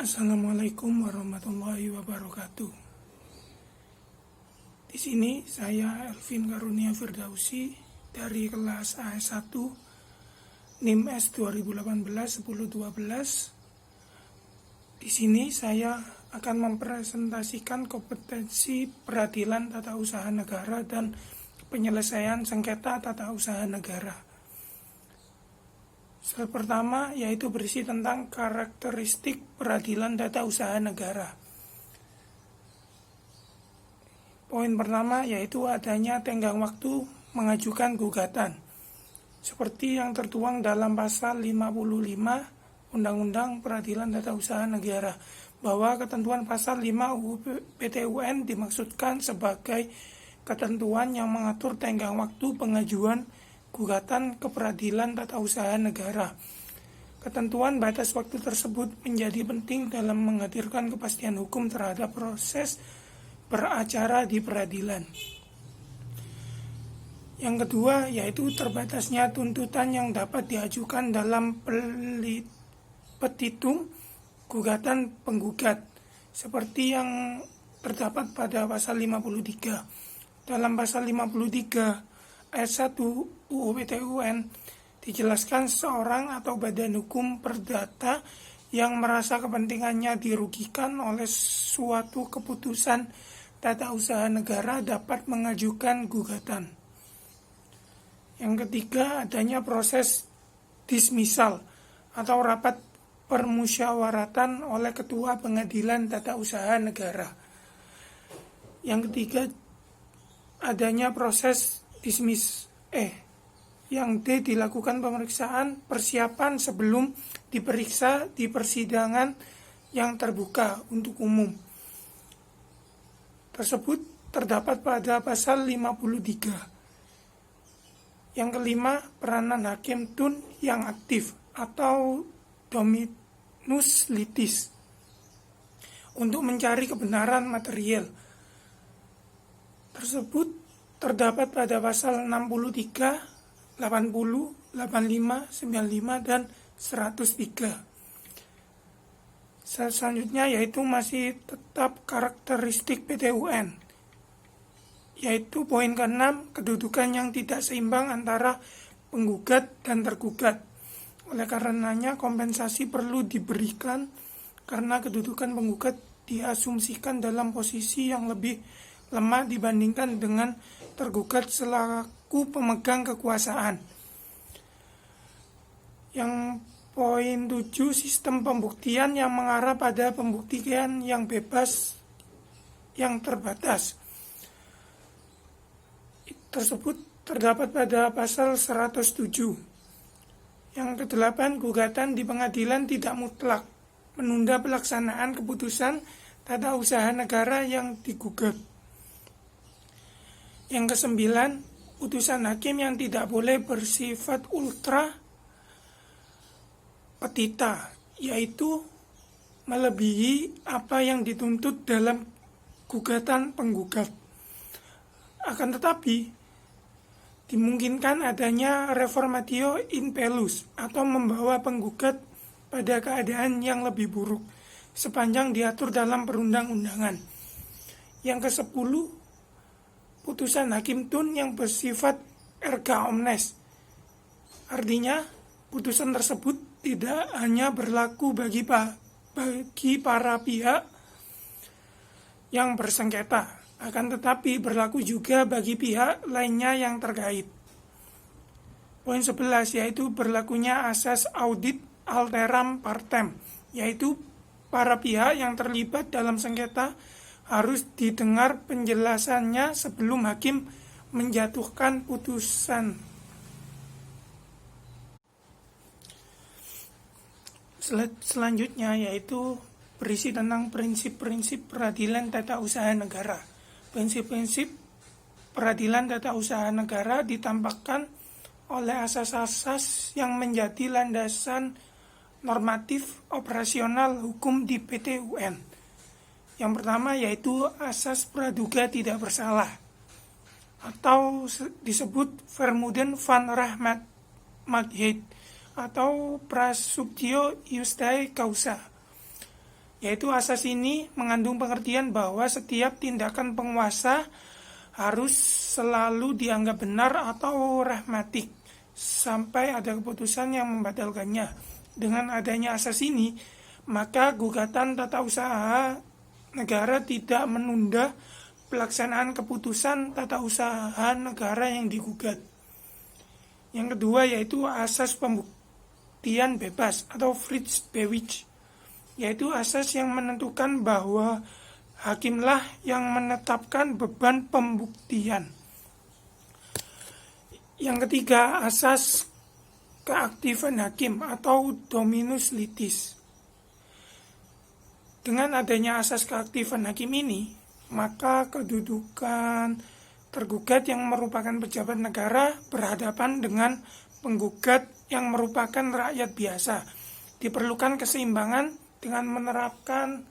Assalamualaikum warahmatullahi wabarakatuh. Di sini saya Elvin Karunia Firdausi dari kelas AS1 NIM S 2018-1012. Di sini saya akan mempresentasikan kompetensi peradilan tata usaha negara dan penyelesaian sengketa tata usaha negara. Slide pertama yaitu berisi tentang karakteristik peradilan tata usaha negara. Poin pertama yaitu adanya tenggang waktu mengajukan gugatan. Seperti yang tertuang dalam pasal 55 Undang-Undang Peradilan Tata Usaha Negara, bahwa ketentuan pasal 5 UU PT-UN dimaksudkan sebagai ketentuan yang mengatur tenggang waktu pengajuan gugatan ke peradilan tata usaha negara. Ketentuan batas waktu tersebut menjadi penting dalam menghadirkan kepastian hukum terhadap proses beracara di peradilan. Yang kedua yaitu terbatasnya tuntutan yang dapat diajukan dalam petitum gugatan penggugat, seperti yang terdapat pada pasal 53. Dalam pasal 53 ayat 1 UU PT-UN dijelaskan seorang atau badan hukum perdata yang merasa kepentingannya dirugikan oleh suatu keputusan tata usaha negara dapat mengajukan gugatan. Yang ketiga, adanya proses dismisal atau rapat permusyawaratan oleh ketua pengadilan tata usaha negara. Yang ketiga, adanya proses yang D, dilakukan pemeriksaan persiapan sebelum diperiksa di persidangan yang terbuka untuk umum. Tersebut terdapat pada pasal 53. Yang kelima, peranan hakim tun yang aktif atau dominus litis untuk mencari kebenaran material. Tersebut terdapat pada pasal 63, 80, 85, 95, dan 103. Selanjutnya yaitu masih tetap karakteristik PT-UN, yaitu poin ke-6, kedudukan yang tidak seimbang antara penggugat dan tergugat. Oleh karenanya kompensasi perlu diberikan karena kedudukan penggugat diasumsikan dalam posisi yang lebih lemah dibandingkan dengan tergugat selaku pemegang kekuasaan. Yang poin 7, sistem pembuktian yang mengarah pada pembuktian yang bebas yang terbatas. Tersebut terdapat pada pasal 107. Yang ke-8, gugatan di pengadilan tidak mutlak menunda pelaksanaan keputusan tata usaha negara yang digugat. Yang ke-9, putusan hakim yang tidak boleh bersifat ultra petita, yaitu melebihi apa yang dituntut dalam gugatan penggugat. Akan tetapi, dimungkinkan adanya reformatio in pellus atau membawa penggugat pada keadaan yang lebih buruk sepanjang diatur dalam perundang-undangan. Yang ke-10, putusan hakim tun yang bersifat erga omnes. Artinya, putusan tersebut tidak hanya berlaku bagi para pihak yang bersengketa, akan tetapi berlaku juga bagi pihak lainnya yang terkait. Poin 11 yaitu berlakunya asas audit alteram partem, yaitu para pihak yang terlibat dalam sengketa harus didengar penjelasannya sebelum hakim menjatuhkan putusan. Selanjutnya yaitu berisi tentang prinsip-prinsip peradilan tata usaha negara. Prinsip-prinsip peradilan tata usaha negara ditampakkan oleh asas-asas yang menjadi landasan normatif operasional hukum di PT-UN. Yang pertama yaitu asas praduga tidak bersalah atau disebut Vermoeden van Rechtmatigheid atau Praesuptio Justae Causa. yaitu asas ini mengandung pengertian bahwa setiap tindakan penguasa harus selalu dianggap benar atau rahmatik sampai ada keputusan yang membatalkannya. Dengan adanya asas ini, maka gugatan tata usaha negara tidak menunda pelaksanaan keputusan tata usaha negara yang digugat. Yang kedua yaitu asas pembuktian bebas atau Vrijbewich, yaitu asas yang menentukan bahwa hakimlah yang menetapkan beban pembuktian. Yang ketiga, asas keaktifan hakim atau dominus litis. Dengan adanya asas keaktifan hakim ini, maka kedudukan tergugat yang merupakan pejabat negara berhadapan dengan penggugat yang merupakan rakyat biasa. Diperlukan keseimbangan dengan menerapkan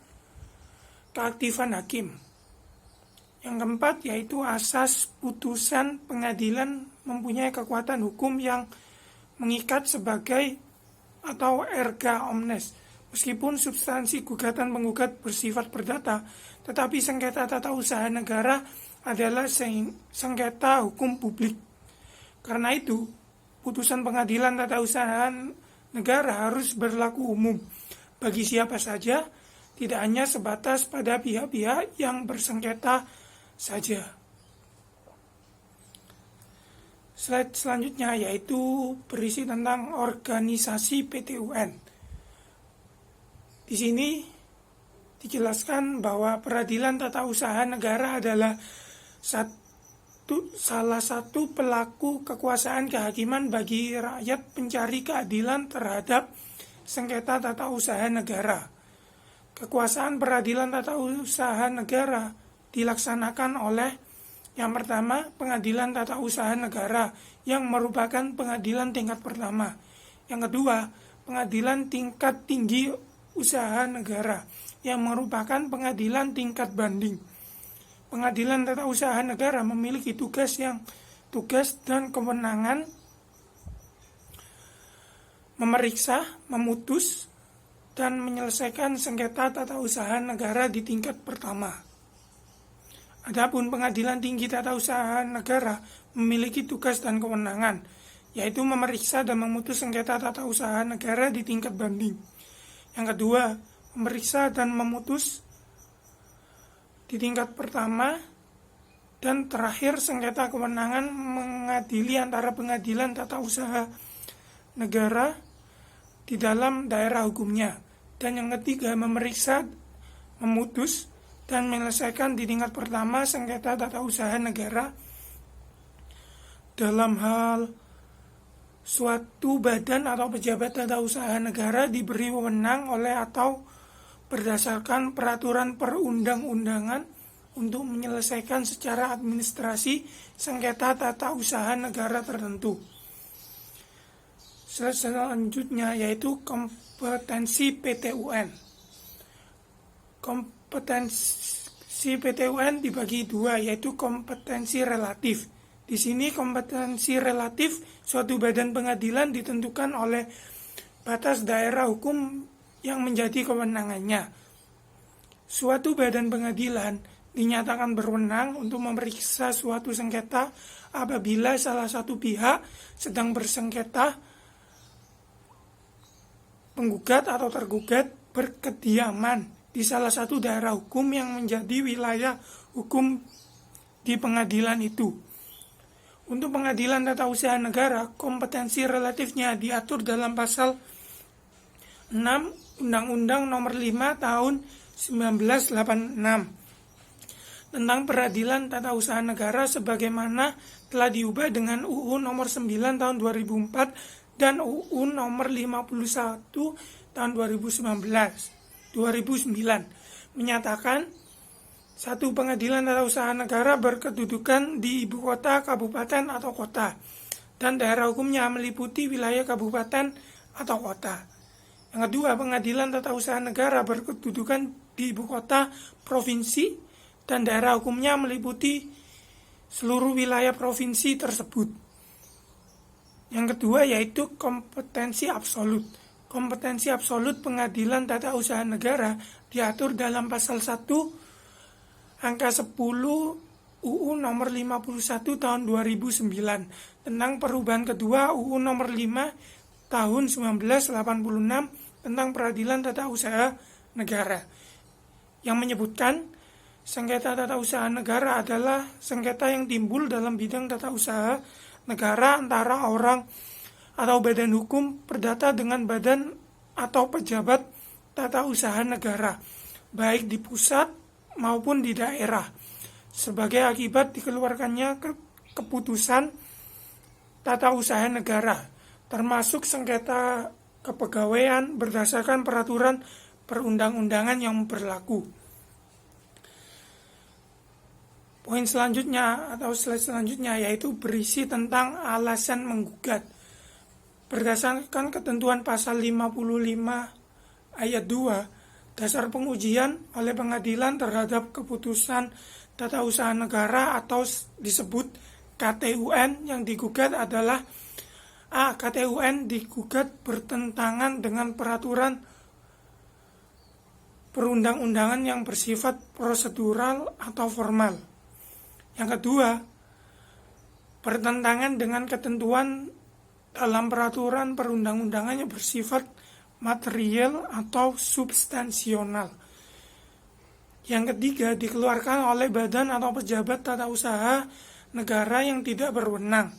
keaktifan hakim. Yang keempat yaitu asas putusan pengadilan mempunyai kekuatan hukum yang mengikat sebagai atau erga omnes. Meskipun substansi gugatan penggugat bersifat perdata, tetapi sengketa tata usaha negara adalah sengketa hukum publik. Karena itu, putusan pengadilan tata usaha negara harus berlaku umum bagi siapa saja, tidak hanya sebatas pada pihak-pihak yang bersengketa saja. Slide selanjutnya yaitu berisi tentang organisasi PT UN. Di sini dijelaskan bahwa peradilan tata usaha negara adalah salah satu pelaku kekuasaan kehakiman bagi rakyat pencari keadilan terhadap sengketa tata usaha negara. Kekuasaan peradilan tata usaha negara dilaksanakan oleh yang pertama, pengadilan tata usaha negara yang merupakan pengadilan tingkat pertama. Yang kedua, pengadilan tingkat tinggi usaha negara yang merupakan pengadilan tingkat banding. Pengadilan tata usaha negara memiliki tugas dan kewenangan memeriksa, memutus, dan menyelesaikan sengketa tata usaha negara di tingkat pertama. Adapun pengadilan tinggi tata usaha negara memiliki tugas dan kewenangan, yaitu memeriksa dan memutus sengketa tata usaha negara di tingkat banding. Yang kedua, memeriksa dan memutus di tingkat pertama, dan terakhir sengketa kewenangan mengadili antara pengadilan tata usaha negara di dalam daerah hukumnya. Dan yang ketiga, memeriksa, memutus, dan menyelesaikan di tingkat pertama sengketa tata usaha negara dalam hal suatu badan atau pejabat tata usaha negara diberi wewenang oleh atau berdasarkan peraturan perundang-undangan untuk menyelesaikan secara administrasi sengketa tata usaha negara tertentu. Selanjutnya yaitu kompetensi PT UN. Kompetensi PT UN dibagi dua, yaitu kompetensi relatif. Di sini kompetensi relatif suatu badan pengadilan ditentukan oleh batas daerah hukum yang menjadi kewenangannya. Suatu badan pengadilan dinyatakan berwenang untuk memeriksa suatu sengketa apabila salah satu pihak sedang bersengketa, penggugat atau tergugat berkediaman di salah satu daerah hukum yang menjadi wilayah hukum di pengadilan itu. Untuk pengadilan tata usaha negara, kompetensi relatifnya diatur dalam pasal 6 Undang-Undang Nomor 5 Tahun 1986 tentang peradilan tata usaha negara sebagaimana telah diubah dengan UU Nomor 9 Tahun 2004 dan UU Nomor 51 Tahun 2009 menyatakan satu pengadilan tata usaha negara berkedudukan di ibu kota, kabupaten, atau kota, dan daerah hukumnya meliputi wilayah kabupaten atau kota. Yang kedua, pengadilan tata usaha negara berkedudukan di ibu kota, provinsi, dan daerah hukumnya meliputi seluruh wilayah provinsi tersebut. Yang kedua yaitu kompetensi absolut. kompetensi absolut Pengadilan Tata Usaha Negara diatur dalam pasal 1 angka 10 UU nomor 51 tahun 2009 tentang perubahan kedua UU nomor 5 tahun 1986 tentang Peradilan Tata Usaha Negara yang menyebutkan sengketa tata usaha negara adalah sengketa yang timbul dalam bidang tata usaha negara antara orang atau badan hukum perdata dengan badan atau pejabat tata usaha negara, baik di pusat maupun di daerah, sebagai akibat dikeluarkannya keputusan tata usaha negara, termasuk sengketa kepegawaian berdasarkan peraturan perundang-undangan yang berlaku. Poin selanjutnya atau slide selanjutnya yaitu berisi tentang alasan menggugat. Berdasarkan ketentuan pasal 55 ayat 2, dasar pengujian oleh pengadilan terhadap keputusan tata usaha negara atau disebut KTUN yang digugat adalah A. KTUN digugat bertentangan dengan peraturan perundang-undangan yang bersifat prosedural atau formal. Yang kedua, bertentangan dengan ketentuan dalam peraturan perundang-undangan yang bersifat material atau substansional. Yang ketiga, dikeluarkan oleh badan atau pejabat tata usaha negara yang tidak berwenang.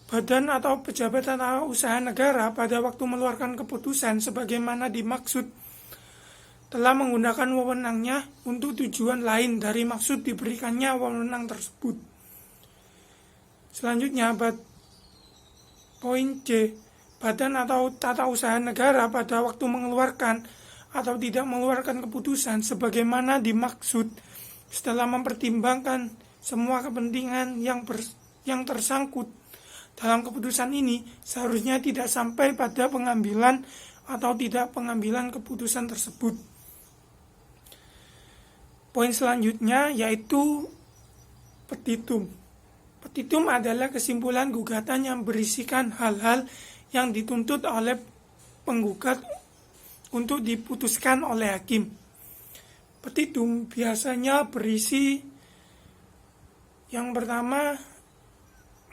Badan atau pejabat tata usaha negara pada waktu mengeluarkan keputusan sebagaimana dimaksud telah menggunakan wewenangnya untuk tujuan lain dari maksud diberikannya wewenang tersebut. Selanjutnya, poin C, badan atau tata usaha negara pada waktu mengeluarkan atau tidak mengeluarkan keputusan sebagaimana dimaksud setelah mempertimbangkan semua kepentingan yang tersangkut dalam keputusan ini seharusnya tidak sampai pada pengambilan atau tidak pengambilan keputusan tersebut. Poin selanjutnya yaitu petitum. Petitum adalah kesimpulan gugatan yang berisikan hal-hal yang dituntut oleh penggugat untuk diputuskan oleh hakim. Petitum biasanya berisi yang pertama,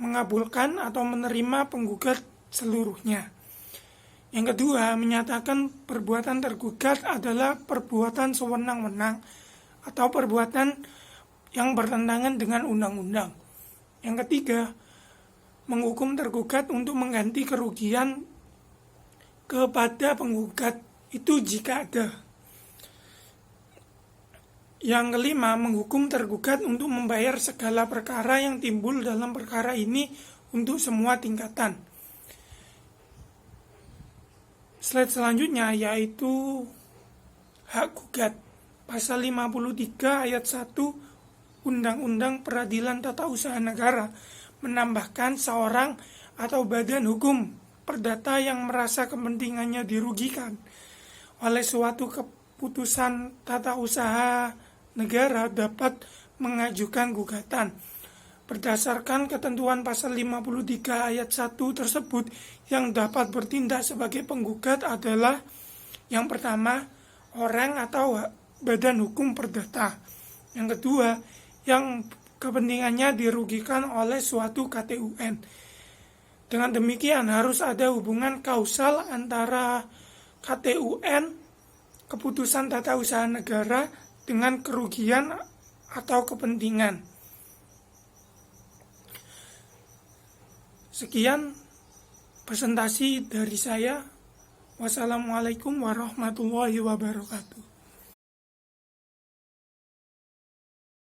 mengabulkan atau menerima penggugat seluruhnya. Yang kedua, menyatakan perbuatan tergugat adalah perbuatan sewenang-wenang atau perbuatan yang bertentangan dengan undang-undang. Yang ketiga, menghukum tergugat untuk mengganti kerugian kepada penggugat itu jika ada. Yang kelima, menghukum tergugat untuk membayar segala perkara yang timbul dalam perkara ini untuk semua tingkatan. Slide selanjutnya yaitu hak gugat. Pasal 53 ayat 1 Undang-Undang Peradilan Tata Usaha Negara menambahkan seorang atau badan hukum perdata yang merasa kepentingannya dirugikan oleh suatu keputusan tata usaha negara dapat mengajukan gugatan. Berdasarkan ketentuan pasal 53 ayat 1 tersebut, yang dapat bertindak sebagai penggugat adalah yang pertama, orang atau badan hukum perdata. Yang kedua, yang kepentingannya dirugikan oleh suatu KTUN. Dengan demikian harus ada hubungan kausal antara KTUN, keputusan tata usaha negara, dengan kerugian atau kepentingan. Sekian presentasi dari saya. Wassalamualaikum warahmatullahi wabarakatuh.